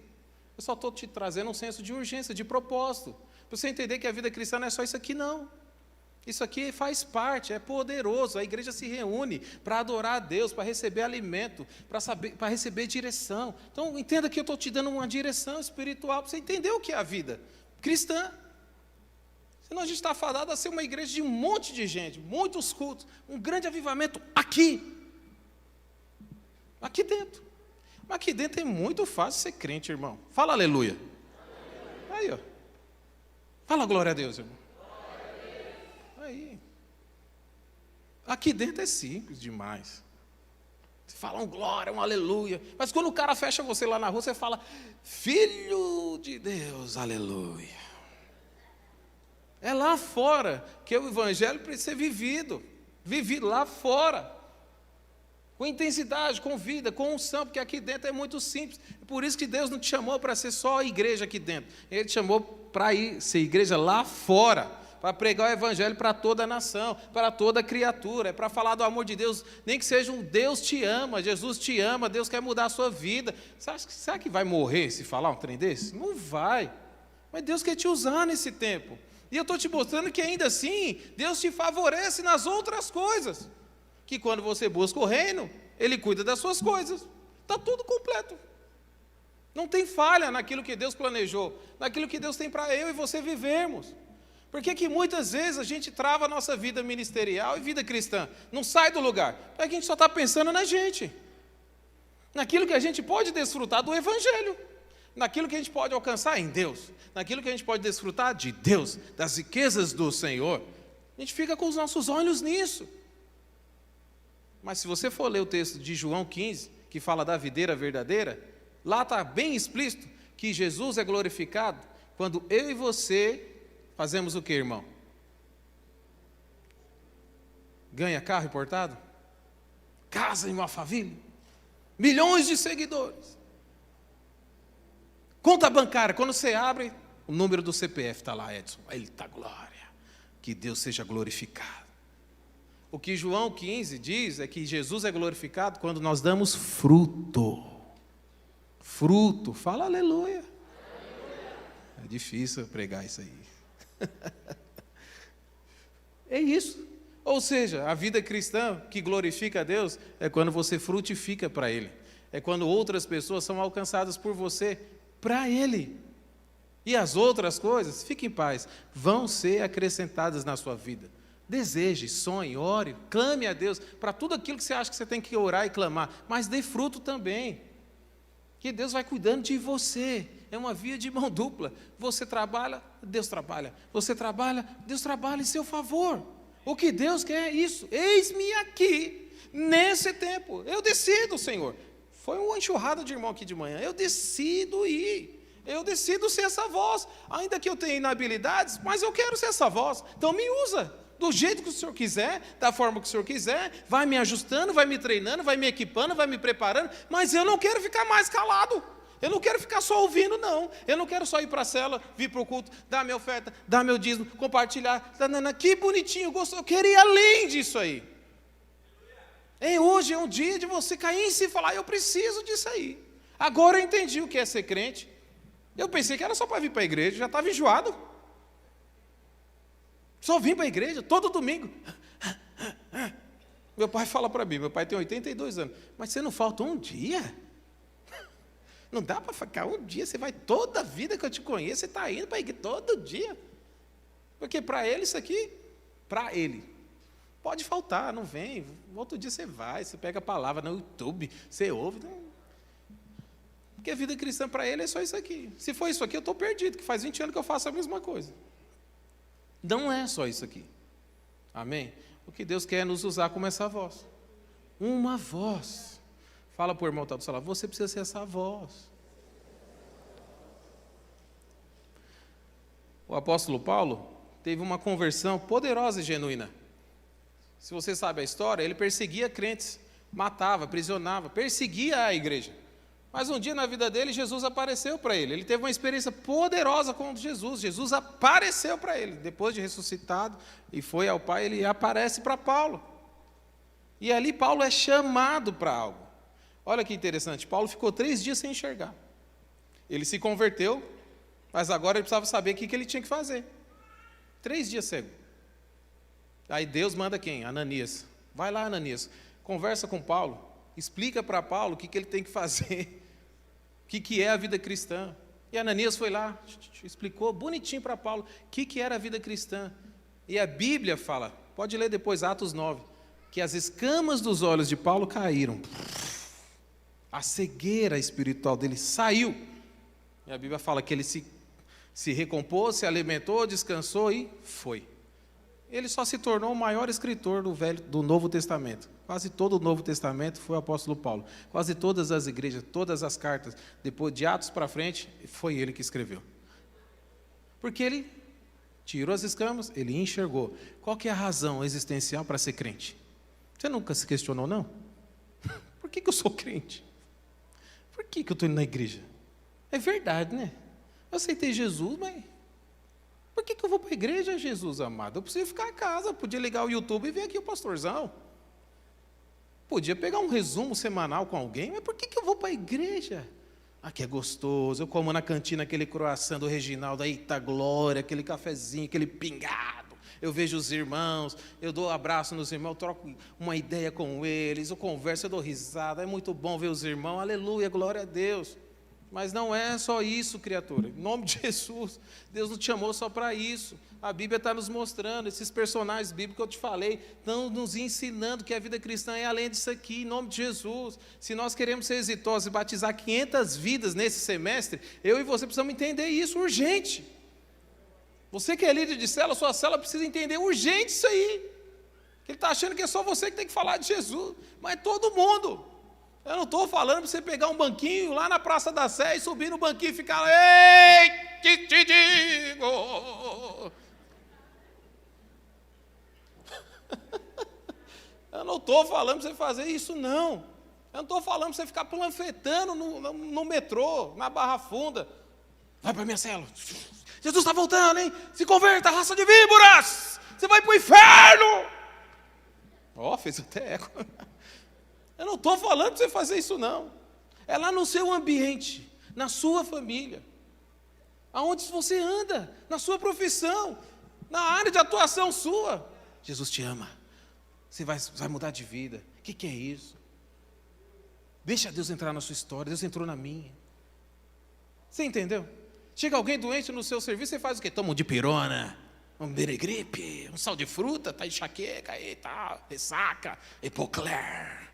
Eu só estou te trazendo um senso de urgência, de propósito, para você entender que a vida cristã não é só isso aqui não. Isso aqui faz parte, é poderoso, a igreja se reúne para adorar a Deus, para receber alimento, para receber direção. Então, entenda que eu estou te dando uma direção espiritual, para você entender o que é a vida cristã. Senão a gente está fadado a ser uma igreja de um monte de gente, muitos cultos, um grande avivamento aqui dentro. Mas aqui dentro é muito fácil ser crente, irmão. Fala aleluia. Aí, ó. Fala glória a Deus, irmão. Aí. Aqui dentro é simples demais. Você fala um glória, um aleluia. Mas quando o cara fecha você lá na rua, você fala, filho de Deus, aleluia. É lá fora que o evangelho precisa ser vivido lá fora, com intensidade, com vida, com unção, porque aqui dentro é muito simples. É por isso que Deus não te chamou para ser só a igreja aqui dentro, Ele te chamou para ser igreja lá fora, para pregar o evangelho para toda a nação, para toda criatura, é para falar do amor de Deus, nem que seja um Deus te ama, Jesus te ama, Deus quer mudar a sua vida. Será que vai morrer se falar um trem desse? Não vai, mas Deus quer te usar nesse tempo. E eu estou te mostrando que ainda assim, Deus te favorece nas outras coisas. Que quando você busca o reino, Ele cuida das suas coisas. Está tudo completo. Não tem falha naquilo que Deus planejou, naquilo que Deus tem para eu e você vivermos. Por que muitas vezes a gente trava a nossa vida ministerial e vida cristã? Não sai do lugar. Porque a gente só está pensando na gente. Naquilo que a gente pode desfrutar do evangelho. Naquilo que a gente pode alcançar em Deus, naquilo que a gente pode desfrutar de Deus, das riquezas do Senhor, a gente fica com os nossos olhos nisso. Mas se você for ler o texto de João 15, que fala da videira verdadeira, lá está bem explícito que Jesus é glorificado quando eu e você fazemos o que, irmão? Ganha carro importado? Casa em uma família? Milhões de seguidores? Conta bancária, quando você abre, o número do CPF está lá, Edson. Eita glória, que Deus seja glorificado. O que João 15 diz é que Jesus é glorificado quando nós damos fruto. Fruto, fala aleluia. É difícil pregar isso aí. É isso. Ou seja, a vida cristã que glorifica a Deus é quando você frutifica para Ele. É quando outras pessoas são alcançadas por você para Ele. E as outras coisas, fique em paz, vão ser acrescentadas na sua vida. Deseje, sonhe, ore, clame a Deus para tudo aquilo que você acha que você tem que orar e clamar, mas dê fruto também. Que Deus vai cuidando de você. É uma via de mão dupla. Você trabalha, Deus trabalha. Você trabalha, Deus trabalha em seu favor. O que Deus quer é isso. Eis-me aqui, nesse tempo. Eu decido, Senhor. Foi uma enxurrada de irmão aqui de manhã. Eu decido ir. Eu decido ser essa voz. Ainda que eu tenha inabilidades, mas eu quero ser essa voz. Então me usa. Do jeito que o Senhor quiser, da forma que o Senhor quiser. Vai me ajustando, vai me treinando, vai me equipando, vai me preparando. Mas eu não quero ficar mais calado. Eu não quero ficar só ouvindo, não. Eu não quero só ir para a célula, vir para o culto, dar minha oferta, dar meu dízimo, compartilhar. Que bonitinho, gostoso. Eu quero ir além disso aí. Hoje é um dia de você cair em si e falar, eu preciso disso aí. Agora eu entendi o que é ser crente. Eu pensei que era só para vir para a igreja, já estava enjoado. Só vim para a igreja, todo domingo. Meu pai fala para mim, meu pai tem 82 anos, mas você não falta um dia? Não dá para ficar um dia, você vai toda a vida que eu te conheço, você está indo para a igreja todo dia. Porque para ele isso aqui, para ele, pode faltar, não vem, outro dia você vai, você pega a palavra no YouTube, você ouve. Porque a vida cristã para ele é só isso aqui. Se for isso aqui, eu estou perdido, que faz 20 anos que eu faço a mesma coisa. Não é só isso aqui. Amém? O que Deus quer é nos usar como essa voz. Uma voz. Fala para o irmão que está do seu lado, você precisa ser essa voz. O apóstolo Paulo teve uma conversão poderosa e genuína. Se você sabe a história, ele perseguia crentes, matava, aprisionava, perseguia a igreja. Mas um dia na vida dele, Jesus apareceu para ele. Ele teve uma experiência poderosa com Jesus. Jesus apareceu para ele. Depois de ressuscitado e foi ao Pai, ele aparece para Paulo. E ali Paulo é chamado para algo. Olha que interessante, Paulo ficou 3 dias sem enxergar. Ele se converteu, mas agora ele precisava saber o que ele tinha que fazer. 3 dias cego. Aí Deus manda quem? Ananias. Vai lá, Ananias, conversa com Paulo, explica para Paulo o que ele tem que fazer, o que é a vida cristã. E Ananias foi lá, explicou bonitinho para Paulo o que era a vida cristã. E a Bíblia fala, pode ler depois, Atos 9, que as escamas dos olhos de Paulo caíram. A cegueira espiritual dele saiu. E a Bíblia fala que ele se recompôs, se alimentou, descansou e foi. Ele só se tornou o maior escritor do Novo Testamento. Quase todo o Novo Testamento foi o apóstolo Paulo. Quase todas as igrejas, todas as cartas, depois de Atos para frente, foi ele que escreveu. Porque ele tirou as escamas, ele enxergou. Qual que é a razão existencial para ser crente? Você nunca se questionou, não? Por que eu sou crente? Por que eu estou indo na igreja? É verdade, né? Eu aceitei Jesus, mas por que eu vou para a igreja, Jesus amado? Eu preciso ficar em casa, eu podia ligar o YouTube e ver aqui o pastorzão. Podia pegar um resumo semanal com alguém, mas por que eu vou para a igreja? Aqui é gostoso, eu como na cantina aquele croissant do Reginaldo, eita glória, aquele cafezinho, aquele pingado. Eu vejo os irmãos, eu dou abraço nos irmãos, eu troco uma ideia com eles, eu converso, eu dou risada, é muito bom ver os irmãos, aleluia, glória a Deus. Mas não é só isso, criatura. Em nome de Jesus, Deus não te chamou só para isso. A Bíblia está nos mostrando, esses personagens bíblicos que eu te falei, estão nos ensinando que a vida cristã é além disso aqui, em nome de Jesus. Se nós queremos ser exitosos e batizar 500 vidas nesse semestre, eu e você precisamos entender isso urgente. Você que é líder de célula, sua célula precisa entender urgente isso aí. Ele está achando que é só você que tem que falar de Jesus, mas todo mundo. Eu não estou falando para você pegar um banquinho lá na Praça da Sé e subir no banquinho e ficar, ei, que te digo. Eu não estou falando para você fazer isso, não. Eu não estou falando para você ficar panfletando no metrô, na Barra Funda. Vai para a minha célula. Jesus está voltando, hein? Se converta, raça de víboras. Você vai para o inferno. Ó, fez até eco. Eu não estou falando para você fazer isso, não. É lá no seu ambiente, na sua família, aonde você anda, na sua profissão, na área de atuação sua. Jesus te ama. Você vai mudar de vida. O que é isso? Deixa Deus entrar na sua história. Deus entrou na minha. Você entendeu? Chega alguém doente no seu serviço, você faz o quê? Toma um dipirona, um beregripe, um sal de fruta, tá enxaqueca e tal, ressaca, Epocler.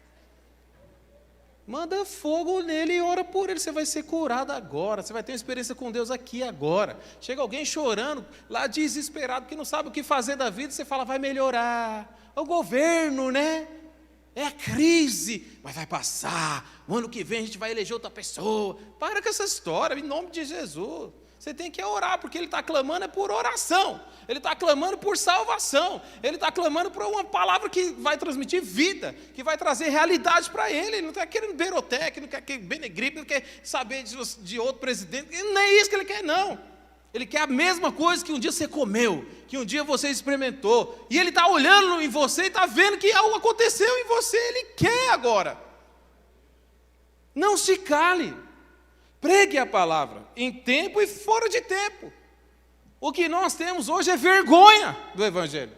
Manda fogo nele e ora por ele, você vai ser curado agora, você vai ter uma experiência com Deus aqui agora. Chega alguém chorando, lá desesperado, que não sabe o que fazer da vida, você fala, vai melhorar. É o governo, né? É a crise, mas vai passar. O ano que vem a gente vai eleger outra pessoa. Para com essa história, em nome de Jesus. Você tem que orar, porque ele está clamando por oração. Ele está clamando por salvação. Ele está clamando por uma palavra que vai transmitir vida, que vai trazer realidade para ele. Ele não está querendo berotec, não quer benegripe, não quer saber de outro presidente. Não é isso que ele quer, não. Ele quer a mesma coisa que um dia você comeu, que um dia você experimentou. E ele está olhando em você e está vendo que algo aconteceu em você. Ele quer agora. Não se cale. Pregue a palavra, em tempo e fora de tempo. O que nós temos hoje é vergonha do Evangelho.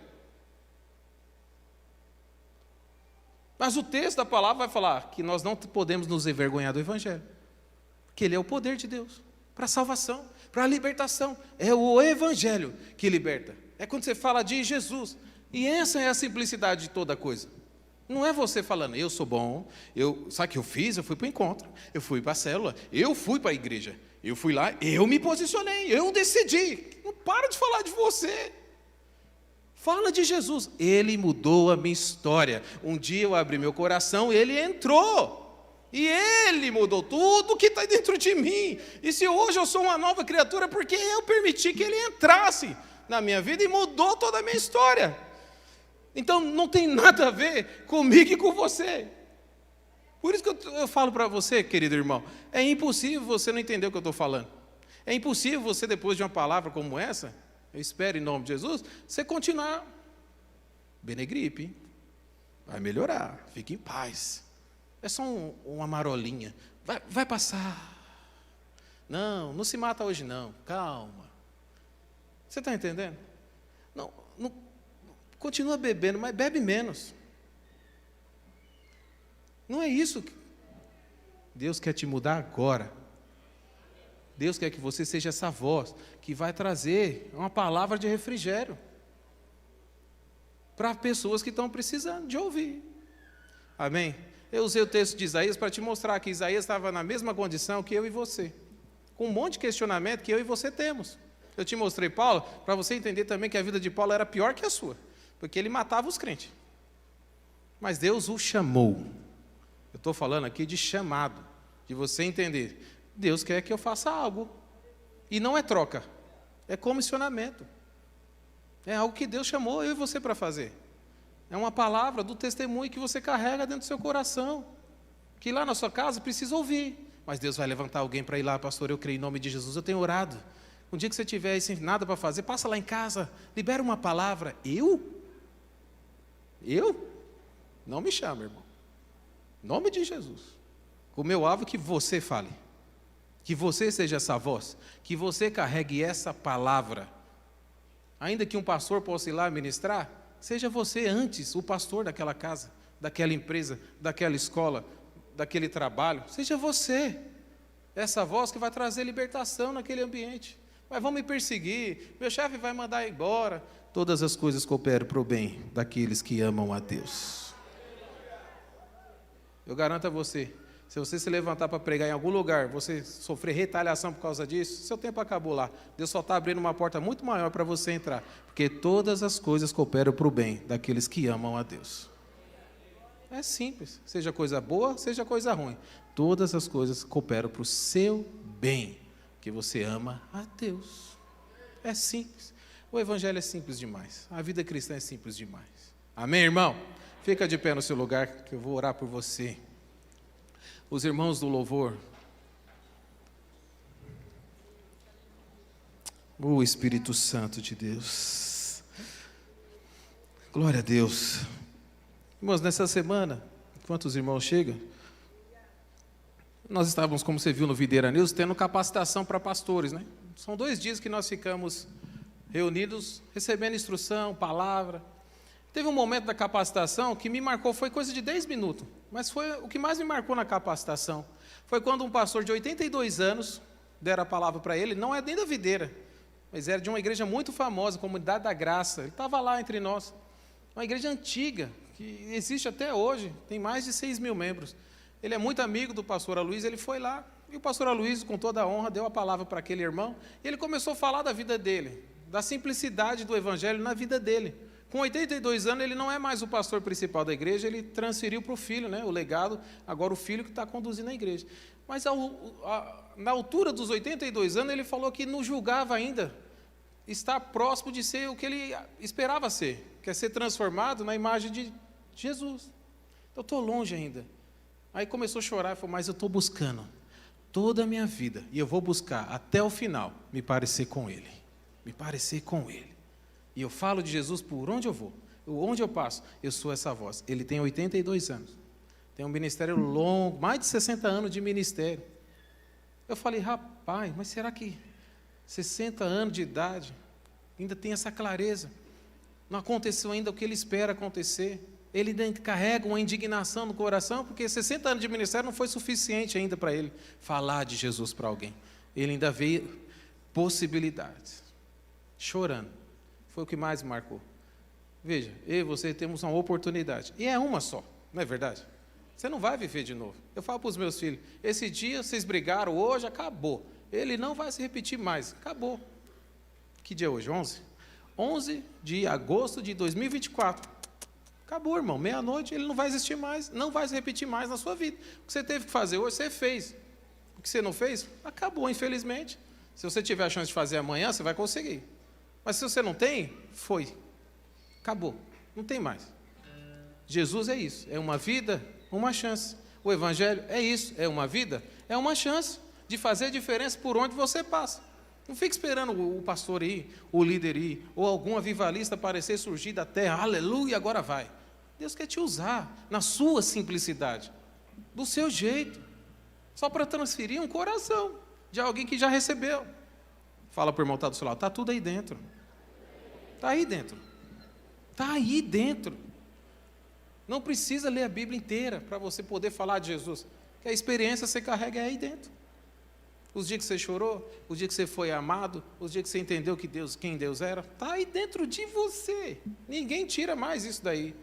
Mas o texto da palavra vai falar que nós não podemos nos envergonhar do Evangelho. Que ele é o poder de Deus para a salvação, para a libertação. É o Evangelho que liberta. É quando você fala de Jesus. E essa é a simplicidade de toda coisa. Não é você falando, eu sou bom, sabe o que eu fiz? Eu fui para o encontro, eu fui para a célula, eu fui para a igreja, eu fui lá, eu me posicionei, eu decidi. Não para de falar de você. Fala de Jesus. Ele mudou a minha história. Um dia eu abri meu coração, ele entrou. E ele mudou tudo que está dentro de mim. E se hoje eu sou uma nova criatura, porque eu permiti que ele entrasse na minha vida e mudou toda a minha história. Então não tem nada a ver comigo e com você. Por isso que eu falo para você, querido irmão, é impossível você não entender o que eu estou falando. É impossível você, depois de uma palavra como essa, eu espero em nome de Jesus, você continuar. Benegripe, vai melhorar, fique em paz. É só uma marolinha, vai passar. Não se mata hoje não, calma. Você está entendendo? Não, continua bebendo, mas bebe menos. Não é isso. Deus quer te mudar agora. Deus quer que você seja essa voz que vai trazer uma palavra de refrigério para pessoas que estão precisando de ouvir. Amém? Eu usei o texto de Isaías para te mostrar que Isaías estava na mesma condição que eu e você, com um monte de questionamento que eu e você temos. Eu te mostrei Paulo para você entender também que a vida de Paulo era pior que a sua, porque ele matava os crentes. Mas Deus o chamou. Eu estou falando aqui de chamado, de você entender. Deus quer que eu faça algo. E não é troca, é comissionamento. É algo que Deus chamou eu e você para fazer. É uma palavra do testemunho que você carrega dentro do seu coração, que lá na sua casa precisa ouvir. Mas Deus vai levantar alguém para ir lá, pastor, eu creio em nome de Jesus, eu tenho orado. Um dia que você tiver sem nada para fazer, passa lá em casa, libera uma palavra. Eu? Não me chama, irmão. Em nome de Jesus. O meu alvo é que você fale. Que você seja essa voz. Que você carregue essa palavra. Ainda que um pastor possa ir lá ministrar, seja você antes o pastor daquela casa, daquela empresa, daquela escola, daquele trabalho. Seja você essa voz que vai trazer libertação naquele ambiente. Mas vão me perseguir, meu chefe vai mandar embora. Todas as coisas cooperam para o bem daqueles que amam a Deus. Eu garanto a você, se você se levantar para pregar em algum lugar, você sofrer retaliação por causa disso, seu tempo acabou lá. Deus só está abrindo uma porta muito maior para você entrar, porque todas as coisas cooperam para o bem daqueles que amam a Deus. É simples, seja coisa boa, seja coisa ruim. Todas as coisas cooperam para o seu bem, que você ama a Deus. É simples. O evangelho é simples demais. A vida cristã é simples demais. Amém, irmão? Fica de pé no seu lugar, que eu vou orar por você. Os irmãos do louvor. O Espírito Santo de Deus. Glória a Deus. Irmãos, nessa semana, enquanto os irmãos chegam, nós estávamos, como você viu no Videira News, tendo capacitação para pastores, né? São 2 dias que nós ficamos reunidos, recebendo instrução, palavra. Teve um momento da capacitação que me marcou, foi coisa de 10 minutos, mas foi o que mais me marcou na capacitação. Foi quando um pastor de 82 anos, deram a palavra para ele, não é nem da Videira, mas era de uma igreja muito famosa, Comunidade da Graça. Ele estava lá entre nós, uma igreja antiga, que existe até hoje, tem mais de 6 mil membros. Ele é muito amigo do pastor Aloysio, ele foi lá, e o pastor Aloysio, com toda a honra, deu a palavra para aquele irmão, e ele começou a falar da vida dele, da simplicidade do evangelho na vida dele. Com 82 anos, ele não é mais o pastor principal da igreja, ele transferiu para o filho, né, o legado, agora o filho que está conduzindo a igreja. Mas na altura dos 82 anos, ele falou que não julgava ainda estar próximo de ser o que ele esperava ser, que é ser transformado na imagem de Jesus. Eu estou longe ainda. Aí começou a chorar e falou, mas eu estou buscando toda a minha vida, e eu vou buscar até o final me parecer com Ele. Me parecer com Ele. E eu falo de Jesus por onde eu vou, onde eu passo, eu sou essa voz. Ele tem 82 anos, tem um ministério longo, mais de 60 anos de ministério. Eu falei, rapaz, mas será que 60 anos de idade ainda tem essa clareza? Não aconteceu ainda o que ele espera acontecer? Ele ainda carrega uma indignação no coração, porque 60 anos de ministério não foi suficiente ainda para ele falar de Jesus para alguém. Ele ainda vê possibilidades, chorando. Foi o que mais marcou. Veja, eu e você temos uma oportunidade. E é uma só, não é verdade? Você não vai viver de novo. Eu falo para os meus filhos, esse dia vocês brigaram, hoje acabou. Ele não vai se repetir mais, acabou. Que dia é hoje? 11? 11 de agosto de 2024. Acabou, irmão, meia-noite, ele não vai existir mais, não vai se repetir mais na sua vida. O que você teve que fazer hoje, você fez. O que você não fez, acabou, infelizmente. Se você tiver a chance de fazer amanhã, você vai conseguir. Mas se você não tem, foi. Acabou. Não tem mais. Jesus é isso. É uma vida, uma chance. O Evangelho é isso, é uma vida, é uma chance de fazer diferença por onde você passa. Não fique esperando o pastor ir, o líder ir, ou algum avivalista aparecer, surgir da terra, aleluia, agora vai. Deus quer te usar na sua simplicidade, do seu jeito, só para transferir um coração de alguém que já recebeu. Fala para o irmão que está do seu lado, está tudo aí dentro. Está aí dentro. Está aí dentro. Não precisa ler a Bíblia inteira para você poder falar de Jesus. Que a experiência você carrega aí dentro. Os dias que você chorou, os dias que você foi amado, os dias que você entendeu quem Deus era, está aí dentro de você. Ninguém tira mais isso daí.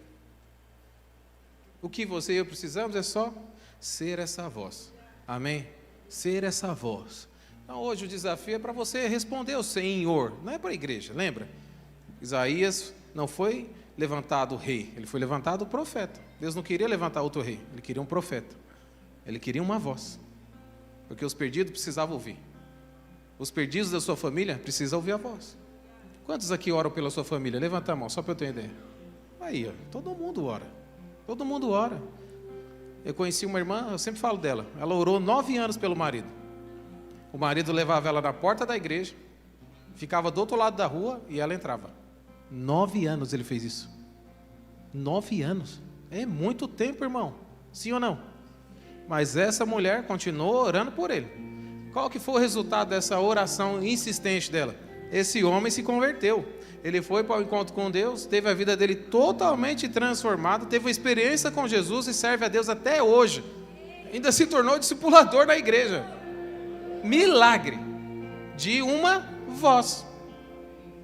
O que você e eu precisamos é só ser essa voz. Amém? Ser essa voz. Então hoje o desafio é para você responder o Senhor. Não é para a igreja, lembra? Isaías não foi levantado rei, ele foi levantado profeta. Deus não queria levantar outro rei, ele queria um profeta. Ele queria uma voz. Porque os perdidos precisavam ouvir. Os perdidos da sua família precisam ouvir a voz. Quantos aqui oram pela sua família? Levanta a mão, só para eu ter ideia. Aí, ó, todo mundo ora. Todo mundo ora. Eu conheci uma irmã, eu sempre falo dela. Ela orou 9 anos pelo marido. O marido levava ela na porta da igreja, ficava do outro lado da rua e ela entrava. 9 anos ele fez isso. 9 anos. É muito tempo, irmão. Sim ou não? Mas essa mulher continuou orando por ele. Qual que foi o resultado dessa oração insistente dela? Esse homem se converteu. Ele foi para o encontro com Deus, teve a vida dele totalmente transformada, teve uma experiência com Jesus e serve a Deus até hoje. Ainda se tornou discipulador da igreja. Milagre de uma voz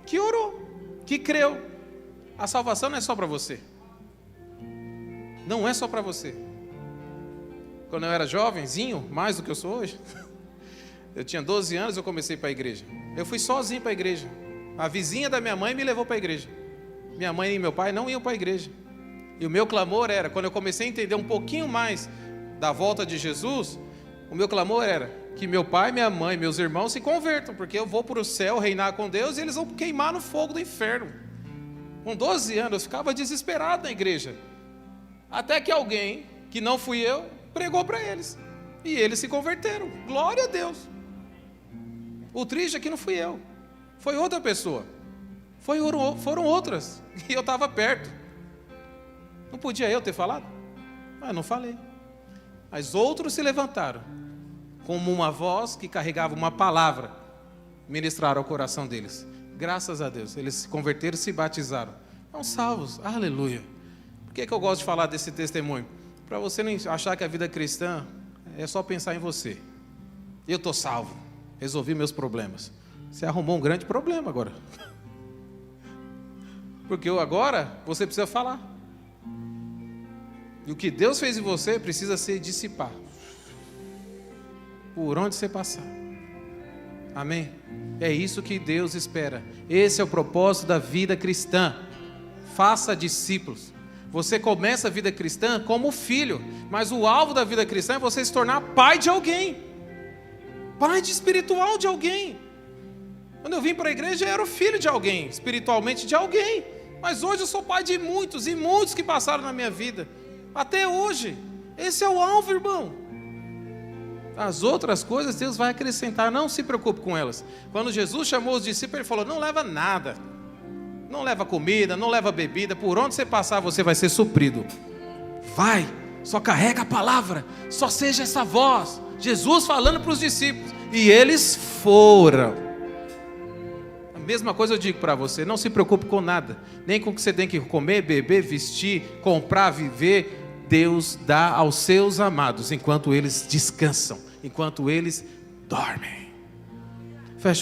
que orou, que creu. A salvação não é só para você. Não é só para você. Quando eu era jovenzinho, mais do que eu sou hoje, eu tinha 12 anos, eu comecei para a igreja. Eu fui sozinho para a igreja. A vizinha da minha mãe me levou para a igreja. Minha mãe e meu pai não iam para a igreja. E o meu clamor era, quando eu comecei a entender um pouquinho mais da volta de Jesus, o meu clamor era que meu pai, minha mãe, meus irmãos se convertam, porque eu vou para o céu reinar com Deus e eles vão queimar no fogo do inferno. Com 12 anos, eu ficava desesperado na igreja. Até que alguém, que não fui eu, pregou para eles. E eles se converteram. Glória a Deus. O triste é que não fui eu. Foi outra pessoa. Foram outras. E eu estava perto. Não podia eu ter falado? Ah, não falei. Mas outros se levantaram. Como uma voz que carregava uma palavra. Ministraram ao coração deles. Graças a Deus. Eles se converteram e se batizaram. Estão salvos. Aleluia. Por que eu gosto de falar desse testemunho? Para você não achar que a vida cristã é só pensar em você. Eu estou salvo, resolvi meus problemas. Você arrumou um grande problema agora. Porque agora você precisa falar. E o que Deus fez em você precisa se dissipar. Por onde você passar. Amém? É isso que Deus espera. Esse é o propósito da vida cristã. Faça discípulos. Você começa a vida cristã como filho, mas o alvo da vida cristã é você se tornar pai de alguém, pai espiritual de alguém. Quando eu vim para a igreja, eu era o filho de alguém, espiritualmente de alguém, mas hoje eu sou pai de muitos, e muitos que passaram na minha vida, até hoje. Esse é o alvo, irmão. As outras coisas Deus vai acrescentar, não se preocupe com elas. Quando Jesus chamou os discípulos, Ele falou, não leva nada. Não leva comida, não leva bebida. Por onde você passar, você vai ser suprido. Vai, só carrega a palavra. Só seja essa voz. Jesus falando para os discípulos. E eles foram. A mesma coisa eu digo para você. Não se preocupe com nada. Nem com o que você tem que comer, beber, vestir, comprar, viver. Deus dá aos seus amados enquanto eles descansam. Enquanto eles dormem.